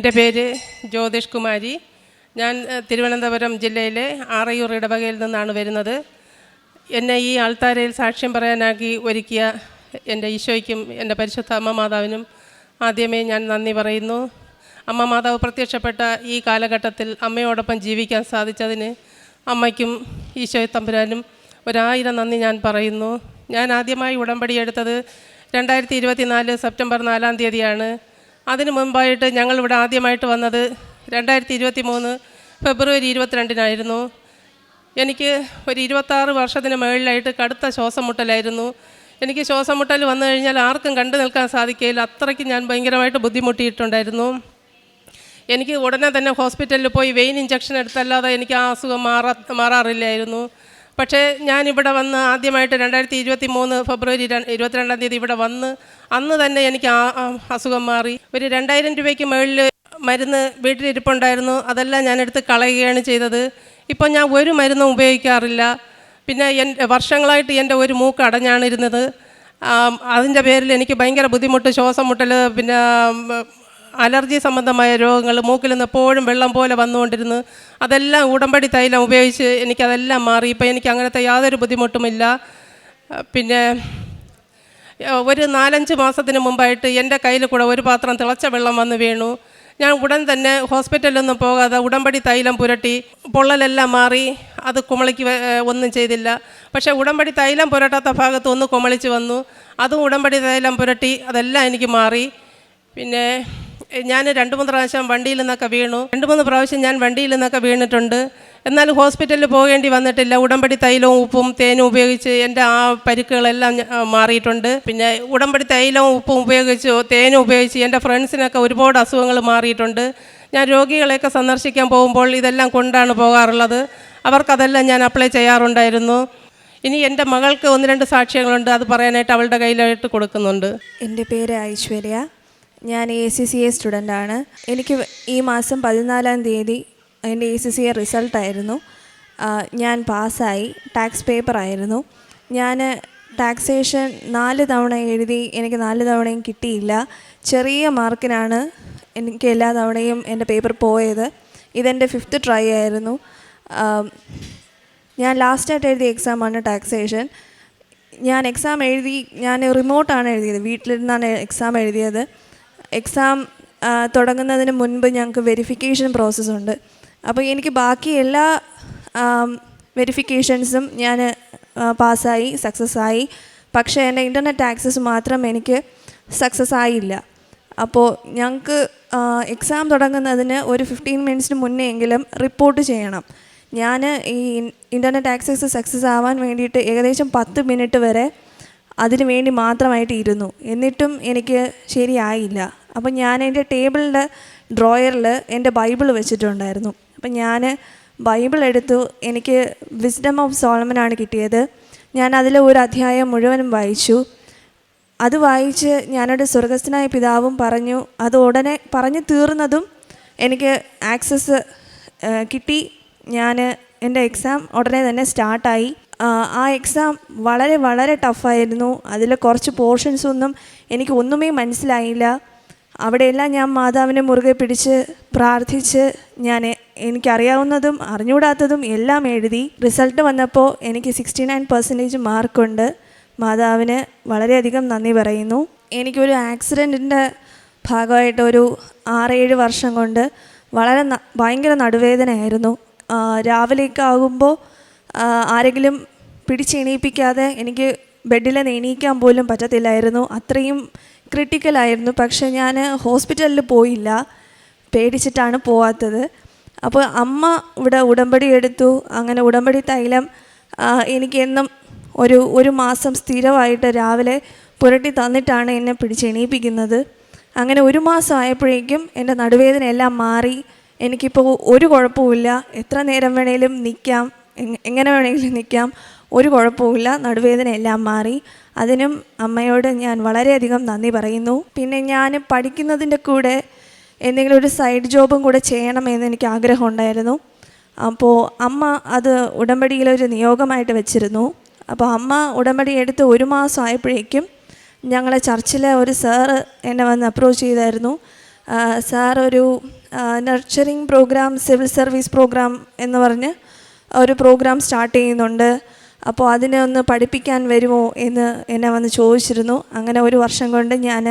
എൻ്റെ പേര് ജ്യോതിഷ് കുമാരി. ഞാൻ തിരുവനന്തപുരം ജില്ലയിലെ ആറയൂർ ഇടവകയിൽ നിന്നാണ് വരുന്നത്. എന്നെ ഈ ആൾത്താരയിൽ സാക്ഷ്യം പറയാനാക്കി ഒരുക്കിയ എൻ്റെ ഈശോയ്ക്കും എൻ്റെ പരിശുദ്ധ അമ്മ മാതാവിനും ആദ്യമേ ഞാൻ നന്ദി പറയുന്നു. അമ്മ മാതാവ് പ്രത്യക്ഷപ്പെട്ട ഈ കാലഘട്ടത്തിൽ അമ്മയോടൊപ്പം ജീവിക്കാൻ സാധിച്ചതിന് അമ്മയ്ക്കും ഈശോയെ തമ്പുരാനും 1000 നന്ദി ഞാൻ പറയുന്നു. ഞാൻ ആദ്യമായി ഉടമ്പടി എടുത്തത് 2024 സെപ്റ്റംബർ 4-ാം തീയതിയാണ്. അതിനു മുമ്പായിട്ട് ഞങ്ങളിവിടെ ആദ്യമായിട്ട് വന്നത് 2023 ഫെബ്രുവരി 22-നായിരുന്നു. എനിക്ക് ഒരു 26 വർഷത്തിന് മുകളിലായിട്ട് കടുത്ത ശ്വാസം മുട്ടലായിരുന്നു. എനിക്ക് ശ്വാസം മുട്ടൽ വന്നു കഴിഞ്ഞാൽ ആർക്കും കണ്ടു നിൽക്കാൻ സാധിക്കില്ല. അത്രയ്ക്ക് ഞാൻ ഭയങ്കരമായിട്ട് ബുദ്ധിമുട്ടിയിട്ടുണ്ടായിരുന്നു. എനിക്ക് ഉടനെ തന്നെ ഹോസ്പിറ്റലിൽ പോയി വെയിൻ ഇഞ്ചക്ഷൻ എടുത്തല്ലാതെ എനിക്ക് ആ അസുഖം മാറാറില്ലായിരുന്നു. പക്ഷേ ഞാനിവിടെ വന്ന് ആദ്യമായിട്ട് 2023 ഫെബ്രുവരി 22-ാം തീയതി ഇവിടെ വന്ന് അന്ന് തന്നെ എനിക്ക് ആ അസുഖം മാറി. ഒരു 2000 രൂപയ്ക്ക് മുകളിൽ മരുന്ന് വീട്ടിലിരിപ്പുണ്ടായിരുന്നു. അതെല്ലാം ഞാനെടുത്ത് കളയുകയാണ് ചെയ്തത്. ഇപ്പോൾ ഞാൻ ഒരു മരുന്നും ഉപയോഗിക്കാറില്ല. പിന്നെ വർഷങ്ങളായിട്ട് എൻ്റെ ഒരു മൂക്ക് അടഞ്ഞാണ് ഇരുന്നത്. അതിൻ്റെ പേരിൽ എനിക്ക് ഭയങ്കര ബുദ്ധിമുട്ട്, ശ്വാസം മുട്ടൽ, പിന്നെ അലർജി സംബന്ധമായ രോഗങ്ങൾ, മൂക്കിൽ നിന്ന് എപ്പോഴും വെള്ളം പോലെ വന്നുകൊണ്ടിരുന്നു. അതെല്ലാം ഉടമ്പടി തൈലം ഉപയോഗിച്ച് എനിക്കതെല്ലാം മാറി. ഇപ്പോൾ എനിക്ക് അങ്ങനത്തെ യാതൊരു ബുദ്ധിമുട്ടുമില്ല. പിന്നെ ഒരു 4-5 മാസത്തിന് മുമ്പായിട്ട് എൻ്റെ കയ്യിൽ കൂടെ ഒരു പാത്രം തിളച്ച വെള്ളം വന്ന് വീണു. ഞാൻ ഉടൻ തന്നെ ഹോസ്പിറ്റലിലൊന്നും പോകാതെ ഉടമ്പടി തൈലം പുരട്ടി പൊള്ളലെല്ലാം മാറി. അത് കുമളിക്ക് ഒന്നും ചെയ്തില്ല. പക്ഷേ ഉടമ്പടി തൈലം പുരട്ടാത്ത ഭാഗത്ത് ഒന്ന് കുമളിച്ച് വന്നു. അതും ഉടമ്പടി തൈലം പുരട്ടി അതെല്ലാം എനിക്ക് മാറി. പിന്നെ ഞാൻ 2-3 പ്രാവശ്യം വണ്ടിയിൽ നിന്നൊക്കെ വീണു. 2-3 പ്രാവശ്യം ഞാൻ വണ്ടിയിൽ നിന്നൊക്കെ വീണിട്ടുണ്ട്. എന്നാൽ ഹോസ്പിറ്റലിൽ പോകേണ്ടി വന്നിട്ടില്ല. ഉടമ്പടി തൈലവും ഉപ്പും തേനും ഉപയോഗിച്ച് എൻ്റെ ആ പരിക്കുകളെല്ലാം മാറിയിട്ടുണ്ട്. പിന്നെ ഉടമ്പടി തൈലവും ഉപ്പും ഉപയോഗിച്ച് തേനും ഉപയോഗിച്ച് എൻ്റെ ഫ്രണ്ട്സിനൊക്കെ ഒരുപാട് അസുഖങ്ങൾ മാറിയിട്ടുണ്ട്. ഞാൻ രോഗികളെയൊക്കെ സന്ദർശിക്കാൻ പോകുമ്പോൾ ഇതെല്ലാം കൊണ്ടാണ് പോകാറുള്ളത്. അവർക്കതെല്ലാം ഞാൻ അപ്ലൈ ചെയ്യാറുണ്ടായിരുന്നു. ഇനി എൻ്റെ മകൾക്ക് 1-2 സാക്ഷ്യങ്ങളുണ്ട്. അത് പറയാനായിട്ട് അവളുടെ കയ്യിലായിട്ട് കൊടുക്കുന്നുണ്ട്. എൻ്റെ പേര് ഐശ്വര്യ. ഞാൻ ACCA സ്റ്റുഡൻ്റാണ്. എനിക്ക് ഈ മാസം 14-ാം തീയതി എൻ്റെ ACCA റിസൾട്ടായിരുന്നു. ഞാൻ പാസ്സായി. ടാക്സ് പേപ്പറായിരുന്നു. ഞാൻ ടാക്സേഷൻ 4 തവണ എഴുതി. എനിക്ക് 4 തവണയും കിട്ടിയില്ല. ചെറിയ മാർക്കിനാണ് എനിക്ക് എല്ലാ തവണയും എൻ്റെ പേപ്പർ പോയത്. ഇതെൻ്റെ 5th ട്രൈ ആയിരുന്നു. ഞാൻ ലാസ്റ്റായിട്ട് എഴുതിയ എക്സാമാണ് ടാക്സേഷൻ. ഞാൻ എക്സാം എഴുതി, ഞാൻ റിമോട്ടാണ് എഴുതിയത്, വീട്ടിലിരുന്നാണ് എക്സാം എഴുതിയത്. എക്സാം തുടങ്ങുന്നതിന് മുൻപ് ഞങ്ങൾക്ക് വെരിഫിക്കേഷൻ പ്രോസസ്സുണ്ട്. അപ്പോൾ എനിക്ക് ബാക്കി എല്ലാ വെരിഫിക്കേഷൻസും ഞാൻ പാസ്സായി, സക്സസ്സായി. പക്ഷേ എൻ്റെ ഇൻ്റർനെറ്റ് ആക്സസ് മാത്രം എനിക്ക് സക്സസ് ആയില്ല. അപ്പോൾ ഞങ്ങൾക്ക് എക്സാം തുടങ്ങുന്നതിന് ഒരു 15 മിനിറ്റ്സിന് മുന്നേ എങ്കിലും റിപ്പോർട്ട് ചെയ്യണം. ഞാൻ ഈ ഇൻ്റർനെറ്റ് ആക്സസ് സക്സസ് ആവാൻ വേണ്ടിയിട്ട് ഏകദേശം 10 മിനിറ്റ് വരെ അതിന് വേണ്ടി മാത്രമായിട്ട് ഇരുന്നു. എന്നിട്ടും എനിക്ക് ശരിയായില്ല. അപ്പം ഞാൻ എൻ്റെ ടേബിളിൻ്റെ ഡ്രോയറിൽ എൻ്റെ ബൈബിൾ വെച്ചിട്ടുണ്ടായിരുന്നു. അപ്പം ഞാൻ ബൈബിൾ എടുത്തു. എനിക്ക് വിസ്ഡം ഓഫ് സോളമനാണ് കിട്ടിയത്. ഞാൻ അതിൽ ഒരു അധ്യായം മുഴുവനും വായിച്ചു. അത് വായിച്ച് ഞാനൊരു സ്വർഗസ്ഥനായ പിതാവും പറഞ്ഞു. അത് ഉടനെ പറഞ്ഞു തീർന്നതും എനിക്ക് ആക്സസ് കിട്ടി. ഞാൻ എൻ്റെ എക്സാം ഉടനെ തന്നെ സ്റ്റാർട്ടായി. ആ എക്സാം വളരെ വളരെ ടഫായിരുന്നു. അതിൽ കുറച്ച് പോർഷൻസൊന്നും എനിക്ക് ഒന്നുമേ മനസ്സിലായില്ല. അവിടെയെല്ലാം ഞാൻ മാതാവിനെ മുറുകെ പിടിച്ച് പ്രാർത്ഥിച്ച് എനിക്കറിയാവുന്നതും അറിഞ്ഞുകൂടാത്തതും എല്ലാം എഴുതി. റിസൾട്ട് വന്നപ്പോൾ എനിക്ക് 69% മാർക്കുണ്ട്. മാതാവിന് വളരെയധികം നന്ദി പറയുന്നു. എനിക്കൊരു ആക്സിഡൻറ്റിൻ്റെ ഭാഗമായിട്ട് ഒരു 6-7 വർഷം കൊണ്ട് ഭയങ്കര നടുവേദനയായിരുന്നു. രാവിലെയൊക്കെ ആകുമ്പോൾ ആരെങ്കിലും പിടിച്ചെണീപ്പിക്കാതെ എനിക്ക് ബെഡിൽ നിന്ന് എണീക്കാൻ പോലും പറ്റത്തില്ലായിരുന്നു. അത്രയും ക്രിട്ടിക്കലായിരുന്നു. പക്ഷേ ഞാൻ ഹോസ്പിറ്റലിൽ പോയില്ല, പേടിച്ചിട്ടാണ് പോവാത്തത്. അപ്പോൾ അമ്മ ഇവിടെ ഉടമ്പടി എടുത്തു. അങ്ങനെ ഉടമ്പടി തൈലം എനിക്കെന്നും ഒരു മാസം സ്ഥിരമായിട്ട് രാവിലെ പുരട്ടി തന്നിട്ടാണ് എന്നെ പിടിച്ചെണീപ്പിക്കുന്നത്. അങ്ങനെ 1 മാസം ആയപ്പോഴേക്കും എൻ്റെ നടുവേദന എല്ലാം മാറി. എനിക്കിപ്പോൾ ഒരു കുഴപ്പമില്ല. എത്ര നേരം വേണേലും നിൽക്കാം, എങ്ങനെ വേണമെങ്കിലും നിൽക്കാം, ഒരു കുഴപ്പമില്ല. നടുവേദന എല്ലാം മാറി. അതിനും അമ്മയോട് ഞാൻ വളരെയധികം നന്ദി പറയുന്നു. പിന്നെ ഞാൻ പഠിക്കുന്നതിൻ്റെ കൂടെ എന്തെങ്കിലും ഒരു സൈഡ് ജോബും കൂടെ ചെയ്യണമെന്ന് എനിക്ക് ആഗ്രഹമുണ്ടായിരുന്നു. അപ്പോൾ അമ്മ അത് ഉടമ്പടിയിലൊരു നിയോഗമായിട്ട് വെച്ചിരുന്നു. അപ്പോൾ അമ്മ ഉടമ്പടി എടുത്ത് 1 മാസം ആയപ്പോഴേക്കും ഞങ്ങളെ ചർച്ചിലെ ഒരു സാറ് എന്നെ വന്ന് അപ്രോച്ച് ചെയ്തായിരുന്നു. സാർ ഒരു nurturing program, civil service program എന്ന് പറഞ്ഞ് ഒരു പ്രോഗ്രാം സ്റ്റാർട്ട് ചെയ്യുന്നുണ്ട്. അപ്പോൾ അതിനെ ഒന്ന് പഠിപ്പിക്കാൻ വരുമോ എന്ന് എന്നെ വന്ന് ചോദിച്ചിരുന്നു. അങ്ങനെ 1 വർഷം കൊണ്ട് ഞാൻ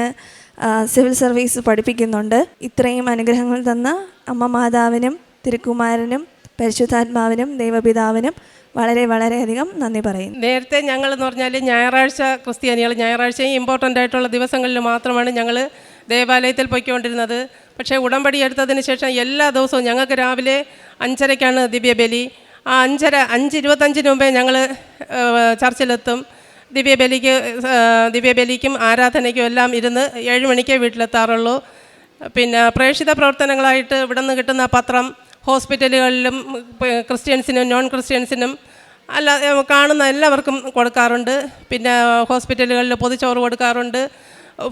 സിവിൽ സർവീസ് പഠിപ്പിക്കുന്നുണ്ട്. ഇത്രയും അനുഗ്രഹങ്ങൾ തന്ന അമ്മ മാതാവിനും തിരുക്കുമാരനും പരിശുദ്ധാത്മാവിനും ദൈവപിതാവിനും വളരെയധികം നന്ദി പറയുന്നു. നേരത്തെ ഞങ്ങളെന്ന് പറഞ്ഞാൽ ഞായറാഴ്ച ക്രിസ്ത്യാനികൾ ഞായറാഴ്ചയും ഇമ്പോർട്ടൻ്റ് ആയിട്ടുള്ള ദിവസങ്ങളിൽ മാത്രമാണ് ഞങ്ങൾ ദേവാലയത്തിൽ പൊയ്ക്കൊണ്ടിരുന്നത്. പക്ഷേ ഉടമ്പടി എടുത്തതിന് ശേഷം എല്ലാ ദിവസവും ഞങ്ങൾക്ക് രാവിലെ 5:30-ക്കാണ് ദിവ്യബലി. ആ 5:25 മുമ്പേ ഞങ്ങൾ ചർച്ചിലെത്തും. ദിവ്യബലിക്കും ആരാധനയ്ക്കും എല്ലാം ഇരുന്ന് 7 മണിക്കേ വീട്ടിലെത്താറുള്ളൂ. പിന്നെ പ്രേക്ഷിത പ്രവർത്തനങ്ങളായിട്ട് ഇവിടെ നിന്ന് കിട്ടുന്ന പത്രം ഹോസ്പിറ്റലുകളിലും ക്രിസ്ത്യൻസിനും നോൺ ക്രിസ്ത്യൻസിനും അല്ല കാണുന്ന എല്ലാവർക്കും കൊടുക്കാറുണ്ട്. പിന്നെ ഹോസ്പിറ്റലുകളിൽ പൊതിച്ചോറ് കൊടുക്കാറുണ്ട്.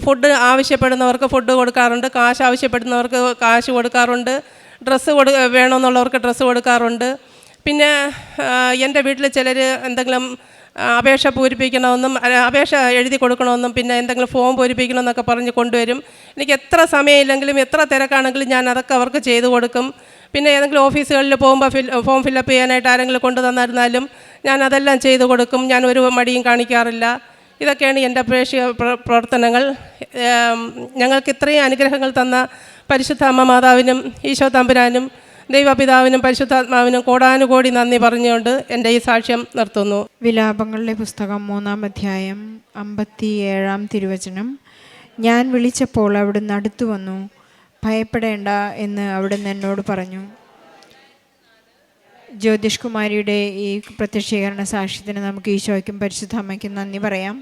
ഫുഡ് ആവശ്യപ്പെടുന്നവർക്ക് ഫുഡ് കൊടുക്കാറുണ്ട്. കാശ് ആവശ്യപ്പെടുന്നവർക്ക് കാശ് കൊടുക്കാറുണ്ട്. ഡ്രസ്സ് വേണമെന്നുള്ളവർക്ക് ഡ്രസ്സ് കൊടുക്കാറുണ്ട്. പിന്നെ എൻ്റെ വീട്ടിൽ ചിലർ എന്തെങ്കിലും അപേക്ഷ പൂരിപ്പിക്കണമെന്നും അപേക്ഷ എഴുതി കൊടുക്കണമെന്നും പിന്നെ എന്തെങ്കിലും ഫോം പൂരിപ്പിക്കണമെന്നൊക്കെ പറഞ്ഞ് കൊണ്ടുവരും. എനിക്ക് എത്ര സമയമില്ലെങ്കിലും എത്ര തിരക്കാണെങ്കിലും ഞാൻ അതൊക്കെ അവർക്ക് ചെയ്തു കൊടുക്കും. പിന്നെ ഏതെങ്കിലും ഓഫീസുകളിൽ പോകുമ്പോൾ ഫോം ഫില്ലപ്പ് ചെയ്യാനായിട്ട് ആരെങ്കിലും കൊണ്ടു തന്നിരുന്നാലും ഞാൻ അതെല്ലാം ചെയ്തു കൊടുക്കും. ഞാൻ ഒരു മടിയും കാണിക്കാറില്ല. ഇതൊക്കെയാണ് എൻ്റെ പ്രവർത്തനങ്ങൾ. ഞങ്ങൾക്ക് ഇത്രയും അനുഗ്രഹങ്ങൾ തന്ന പരിശുദ്ധ അമ്മ മാതാവിനും ഈശോ തമ്പുരാനും ദൈവപിതാവിനും പരിശുദ്ധാത്മാവിനും കോടാനുകോടി നന്ദി പറഞ്ഞുകൊണ്ട് എൻ്റെ ഈ സാക്ഷ്യം നിർത്തുന്നു. വിലാപങ്ങളുടെ പുസ്തകം 3-ാം അധ്യായം 57-ാം തിരുവചനം. ഞാൻ വിളിച്ചപ്പോൾ അവിടുന്ന് അടുത്തു വന്നു, ഭയപ്പെടേണ്ട എന്ന് അവിടുന്ന് എന്നോട് പറഞ്ഞു. ജ്യോതിഷ് കുമാരിയുടെ ഈ പ്രത്യക്ഷീകരണ സാക്ഷ്യത്തിന് നമുക്ക് ഈശോയ്ക്കും പരിശുദ്ധ അമ്മയ്ക്കും നന്ദി പറയാം.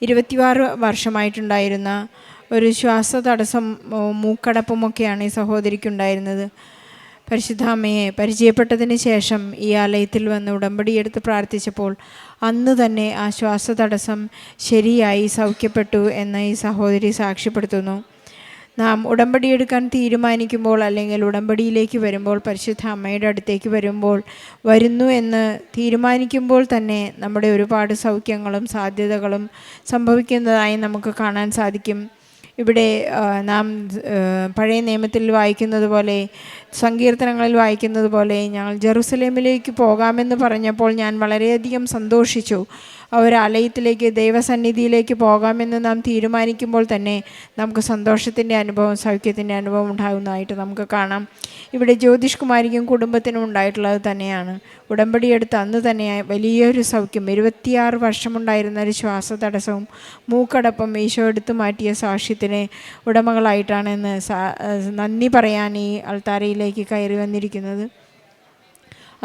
26 വർഷമായിട്ടുണ്ടായിരുന്ന ഒരു ശ്വാസതടസ്സം, മൂക്കടപ്പുമൊക്കെയാണ് ഈ സഹോദരിക്കുണ്ടായിരുന്നത്. പരിശുദ്ധ അമ്മയെ പരിചയപ്പെട്ടതിന് ശേഷം ഈ ആലയത്തിൽ വന്ന് ഉടമ്പടിയെടുത്ത് പ്രാർത്ഥിച്ചപ്പോൾ അന്ന് തന്നെ ആ ശ്വാസതടസ്സം ശരിയായി സൗഖ്യപ്പെട്ടു എന്ന് ഈ സഹോദരി സാക്ഷ്യപ്പെടുത്തുന്നു. നാം ഉടമ്പടിയെടുക്കാൻ തീരുമാനിക്കുമ്പോൾ അല്ലെങ്കിൽ ഉടമ്പടിയിലേക്ക് വരുമ്പോൾ, പരിശുദ്ധ അമ്മയുടെ അടുത്തേക്ക് വരുന്നു എന്ന് തീരുമാനിക്കുമ്പോൾ തന്നെ നമ്മുടെ ഒരുപാട് സൗഖ്യങ്ങളും സാധ്യതകളും സംഭവിക്കുന്നതായി നമുക്ക് കാണാൻ സാധിക്കും. ഇവിടെ നാം പഴയ നിയമത്തിൽ വായിക്കുന്നത് പോലെ, സങ്കീർത്തനങ്ങളിൽ വായിക്കുന്നത് പോലെ, ഞങ്ങൾ ജെറുസലേമിലേക്ക് പോകാമെന്ന് പറഞ്ഞപ്പോൾ ഞാൻ വളരെയധികം സന്തോഷിച്ചു. ഒരാലയത്തിലേക്ക്, ദൈവസന്നിധിയിലേക്ക് പോകാമെന്ന് നാം തീരുമാനിക്കുമ്പോൾ തന്നെ നമുക്ക് സന്തോഷത്തിൻ്റെ അനുഭവം, സൗഖ്യത്തിൻ്റെ അനുഭവം ഉണ്ടാകുന്നതായിട്ട് നമുക്ക് കാണാം. ഇവിടെ ജ്യോതിഷ് കുമാരിക്കും കുടുംബത്തിനും ഉണ്ടായിട്ടുള്ളത് തന്നെയാണ്. ഉടമ്പടിയെടുത്ത് അന്ന് തന്നെ വലിയൊരു സൗഖ്യം, 26 വർഷമുണ്ടായിരുന്ന ഒരു ശ്വാസതടസ്സവും മൂക്കടപ്പം ഈശോ എടുത്തു മാറ്റിയ സാക്ഷ്യത്തിന് ഉടമകളായിട്ടാണ് ഇന്ന് നന്ദി പറയാൻ ഈ അൾത്താരയിലേക്ക് കയറി വന്നിരിക്കുന്നത്.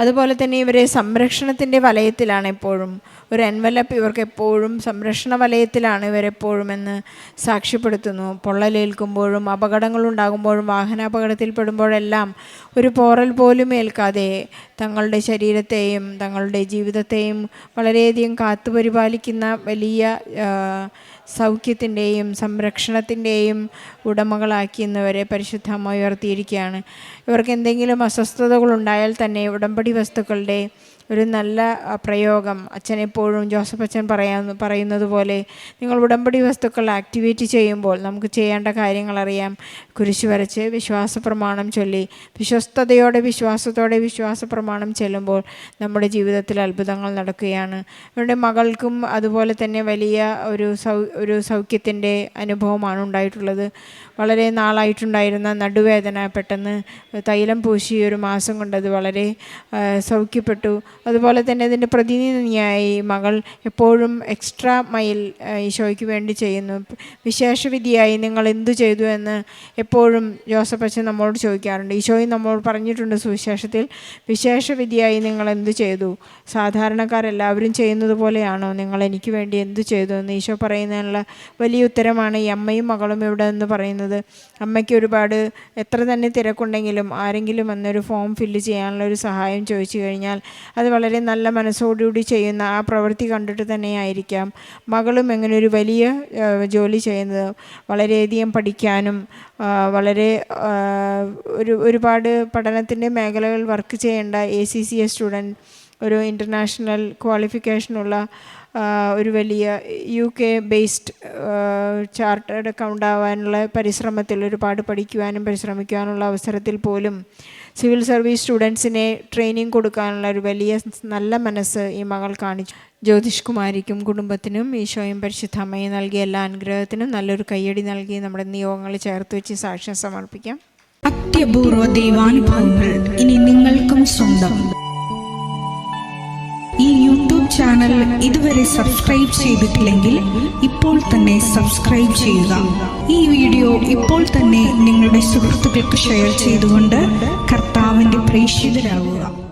അതുപോലെ തന്നെ ഇവരെ സംരക്ഷണത്തിൻ്റെ വലയത്തിലാണ് എപ്പോഴും, ഒരു എൻവലപ്പ് ഇവർക്ക് എപ്പോഴും സംരക്ഷണ വലയത്തിലാണ് ഇവരെപ്പോഴും എന്ന് സാക്ഷ്യപ്പെടുത്തുന്നു. പൊള്ളലേൽക്കുമ്പോഴും അപകടങ്ങളുണ്ടാകുമ്പോഴും വാഹനാപകടത്തിൽപ്പെടുമ്പോഴെല്ലാം ഒരു പോറൽ പോലും ഏൽക്കാതെ തങ്ങളുടെ ശരീരത്തെയും തങ്ങളുടെ ജീവിതത്തെയും വളരെയധികം കാത്തുപരിപാലിക്കുന്ന വലിയ സൗഖ്യത്തിൻ്റെയും സംരക്ഷണത്തിൻ്റെയും ഉടമകളാക്കിയെന്നവരെ പരിശുദ്ധ അമ്മ ഉയർത്തിയിരിക്കുകയാണ്. ഇവർക്ക് എന്തെങ്കിലും അസ്വസ്ഥതകളുണ്ടായാൽ തന്നെ ഉടമ്പടി വസ്തുക്കളുടെ ഒരു നല്ല പ്രയോഗം, അച്ഛനെപ്പോഴും ജോസഫ് അച്ഛൻ പറയുന്നത് പോലെ, നിങ്ങൾ ഉടമ്പടി വസ്തുക്കൾ ആക്ടിവേറ്റ് ചെയ്യുമ്പോൾ നമുക്ക് ചെയ്യേണ്ട കാര്യങ്ങൾ അറിയാം. കുരിശ് വരച്ച് വിശ്വാസപ്രമാണം ചൊല്ലി വിശ്വസ്തയോടെ വിശ്വാസപ്രമാണം ചെല്ലുമ്പോൾ നമ്മുടെ ജീവിതത്തിൽ അത്ഭുതങ്ങൾ നടക്കുകയാണ്. അവരുടെ മകൾക്കും അതുപോലെ തന്നെ വലിയ ഒരു സൗഖ്യത്തിൻ്റെ അനുഭവമാണ് ഉണ്ടായിട്ടുള്ളത്. വളരെ നാളായിട്ടുണ്ടായിരുന്ന നടുവേദന പെട്ടെന്ന് തൈലം പൂശി 1 മാസം കൊണ്ട് അത് വളരെ സൗഖ്യപ്പെട്ടു. അതുപോലെ തന്നെ അതിൻ്റെ പ്രതിനിധിയായി മകൾ എപ്പോഴും എക്സ്ട്രാ മൈൽ ഈശോയ്ക്ക് വേണ്ടി ചെയ്യുന്നു. വിശേഷവിധിയായി നിങ്ങൾ എന്തു ചെയ്തു എന്ന് എപ്പോഴും ജോസഫ് അച്ഛൻ നമ്മളോട് ചോദിക്കാറുണ്ട്. ഈശോയും നമ്മളോട് പറഞ്ഞിട്ടുണ്ട് സുവിശേഷത്തിൽ, വിശേഷവിധിയായി നിങ്ങൾ എന്തു ചെയ്തു, സാധാരണക്കാരെല്ലാവരും ചെയ്യുന്നത് പോലെയാണോ നിങ്ങൾ എനിക്ക് വേണ്ടി എന്തു ചെയ്തു എന്ന് ഈശോ പറയുന്നതിനുള്ള വലിയ ഉത്തരമാണ് ഈ അമ്മയും മകളും ഇവിടെ നിന്ന് പറയുന്നത്. അമ്മയ്ക്ക് ഒരുപാട് എത്ര തന്നെ തിരക്കുണ്ടെങ്കിലും ആരെങ്കിലും വന്നൊരു ഫോം ഫില്ല് ചെയ്യാനുള്ള ഒരു സഹായം ചോദിച്ചു കഴിഞ്ഞാൽ അത് വളരെ നല്ല മനസ്സോടുകൂടി ചെയ്യുന്ന ആ പ്രവൃത്തി കണ്ടിട്ട് തന്നെയായിരിക്കാം മകളും എങ്ങനെ ഒരു വലിയ ജോലി ചെയ്യുന്നത്. വളരെയധികം പഠിക്കാനും വളരെ ഒരുപാട് പഠനത്തിൻ്റെ മേഖലകൾ വർക്ക് ചെയ്യേണ്ട ACCA സ്റ്റുഡൻറ്റ്, ഒരു ഇൻ്റർനാഷണൽ ക്വാളിഫിക്കേഷനുള്ള ഒരു വലിയ UK ബേസ്ഡ് ചാർട്ടേഡ് അക്കൗണ്ട് ആവാനുള്ള പരിശ്രമത്തിൽ, ഒരുപാട് പഠിക്കുവാനും പരിശ്രമിക്കാനുള്ള അവസരത്തിൽ പോലും സിവിൽ സർവീസ് സ്റ്റുഡൻസിനെ ട്രെയിനിങ് കൊടുക്കാനുള്ള ഒരു വലിയ നല്ല മനസ്സ് ഈ മകൾ കാണിച്ചു. ജ്യോതിഷ് കുമാരിക്കും കുടുംബത്തിനും ഈശോയും പരിശുദ്ധ അമ്മയും നൽകിയ എല്ലാ അനുഗ്രഹത്തിനും നല്ലൊരു കയ്യടി നൽകി നമ്മുടെ നിയോഗങ്ങൾ ചേർത്ത് വെച്ച് സാക്ഷ്യം സമർപ്പിക്കാം. അത്യപൂർവ ദൈവാനുഭവങ്ങൾ ഇനി നിങ്ങൾക്കും സ്വന്തം. ഈ യൂട്യൂബ് ചാനൽ ഇതുവരെ സബ്സ്ക്രൈബ് ചെയ്തിട്ടില്ലെങ്കിൽ ഇപ്പോൾ തന്നെ സബ്സ്ക്രൈബ് ചെയ്യുക. ഈ വീഡിയോ ഇപ്പോൾ തന്നെ നിങ്ങളുടെ സുഹൃത്തുക്കൾക്ക് ഷെയർ ചെയ്തുകൊണ്ട് കർത്താവിൻ്റെ പ്രേക്ഷിതരാകുക.